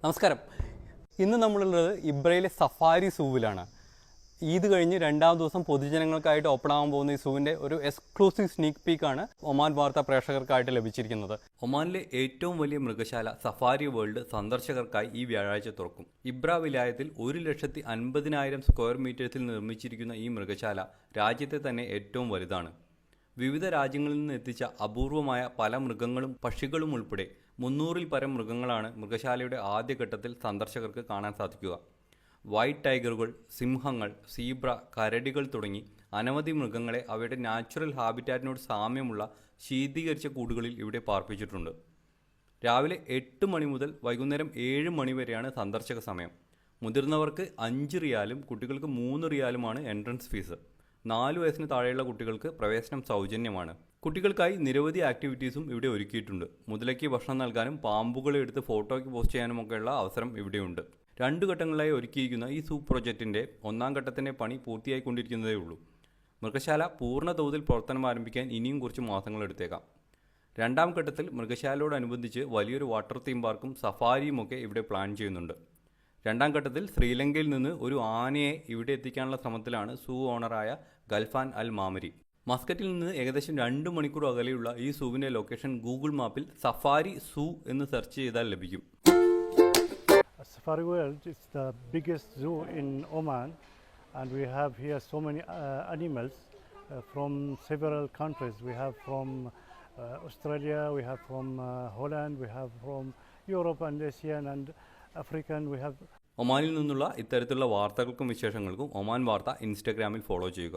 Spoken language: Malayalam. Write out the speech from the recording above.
നമസ്കാരം. ഇന്ന് നമ്മളുള്ളത് ഇബ്രയിലെ സഫാരി സൂവിലാണ്. ഈദ് കഴിഞ്ഞ് രണ്ടാം ദിവസം പൊതുജനങ്ങൾക്കായിട്ട് ഓപ്പൺ ആകാൻ പോകുന്ന ഈ സൂവിൻ്റെ ഒരു എക്സ്ക്ലൂസീവ് സ്നീക്ക് പീക്കാണ് ഒമാൻ വാർത്ത പ്രേക്ഷകർക്കായിട്ട് ലഭിച്ചിരിക്കുന്നത്. ഒമാനിലെ ഏറ്റവും വലിയ മൃഗശാല സഫാരി വേൾഡ് സന്ദർശകർക്കായി ഈ വ്യാഴാഴ്ച തുറക്കും. ഇബ്ര വിലായത്തിൽ 1,50,000 സ്ക്വയർ മീറ്റേഴ്സിൽ നിർമ്മിച്ചിരിക്കുന്ന ഈ മൃഗശാല രാജ്യത്തെ തന്നെ ഏറ്റവും വലുതാണ്. വിവിധ രാജ്യങ്ങളിൽ നിന്ന് എത്തിച്ച അപൂർവമായ പല മൃഗങ്ങളും പക്ഷികളും ഉൾപ്പെടെ 300-ൽ പരം മൃഗങ്ങളാണ് മൃഗശാലയുടെ ആദ്യഘട്ടത്തിൽ സന്ദർശകർക്ക് കാണാൻ സാധിക്കുക. വൈറ്റ് ടൈഗറുകൾ, സിംഹങ്ങൾ, സീബ്ര, കരടികൾ തുടങ്ങി അനവധി മൃഗങ്ങളെ അവയുടെ നാച്ചുറൽ ഹാബിറ്റാറ്റിനോട് സാമ്യമുള്ള ശീതീകരിച്ച കൂടുകളിൽ ഇവിടെ പാർപ്പിച്ചിട്ടുണ്ട്. രാവിലെ 8 മണി മുതൽ വൈകുന്നേരം 7 മണി വരെയാണ് സന്ദർശക സമയം. മുതിർന്നവർക്ക് 5 റിയാലും കുട്ടികൾക്ക് 3 റിയാലുമാണ് എൻട്രൻസ് ഫീസ്. 4 വയസ്സിന് താഴെയുള്ള കുട്ടികൾക്ക് പ്രവേശനം സൗജന്യമാണ്. കുട്ടികൾക്കായി നിരവധി ആക്ടിവിറ്റീസും ഇവിടെ ഒരുക്കിയിട്ടുണ്ട്. മുതലയ്ക്ക് ഭക്ഷണം നൽകാനും പാമ്പുകളെ എടുത്ത് ഫോട്ടോയ്ക്ക് പോസ്റ്റ് ചെയ്യാനുമൊക്കെയുള്ള അവസരം ഇവിടെയുണ്ട്. 2 ഘട്ടങ്ങളായി ഒരുക്കിയിരിക്കുന്ന ഈ സൂ പ്രൊജക്റ്റിൻ്റെ 1ാം ഘട്ടത്തിൻ്റെ പണി പൂർത്തിയായിക്കൊണ്ടിരിക്കുന്നതേ ഉള്ളൂ. മൃഗശാല പൂർണ്ണ തോതിൽ പ്രവർത്തനം ആരംഭിക്കാൻ ഇനിയും കുറച്ച് മാസങ്ങൾ എടുത്തേക്കാം. 2ാം ഘട്ടത്തിൽ മൃഗശാലയോടനുബന്ധിച്ച് വലിയൊരു വാട്ടർ തീം പാർക്കും സഫാരിയുമൊക്കെ ഇവിടെ പ്ലാൻ ചെയ്യുന്നുണ്ട്. 2ാം ഘട്ടത്തിൽ ശ്രീലങ്കയിൽ നിന്ന് ഒരു ആനയെ ഇവിടെ എത്തിക്കാനുള്ള ശ്രമത്തിലാണ് സൂ ഓണറായ ഗൽഫാൻ അൽ മാമരി. മസ്കറ്റിൽ നിന്ന് ഏകദേശം 2 മണിക്കൂർ അകലെയുള്ള ഈ സൂവിൻ്റെ ലൊക്കേഷൻ ഗൂഗിൾ മാപ്പിൽ സഫാരി സൂ എന്ന് സെർച്ച് ചെയ്താൽ ലഭിക്കും. Safari World is the biggest zoo in Oman, and we have here so many animals from several countries. We have from Australia, we have from Holland, we have from Europe and Asian and African. We have. ഒമാനിൽ നിന്നുള്ള ഇത്തരത്തിലുള്ള വാർത്തകൾക്കും വിശേഷങ്ങൾക്കും ഒമാൻ വാർത്ത ഇൻസ്റ്റാഗ്രാമിൽ ഫോളോ ചെയ്യുക.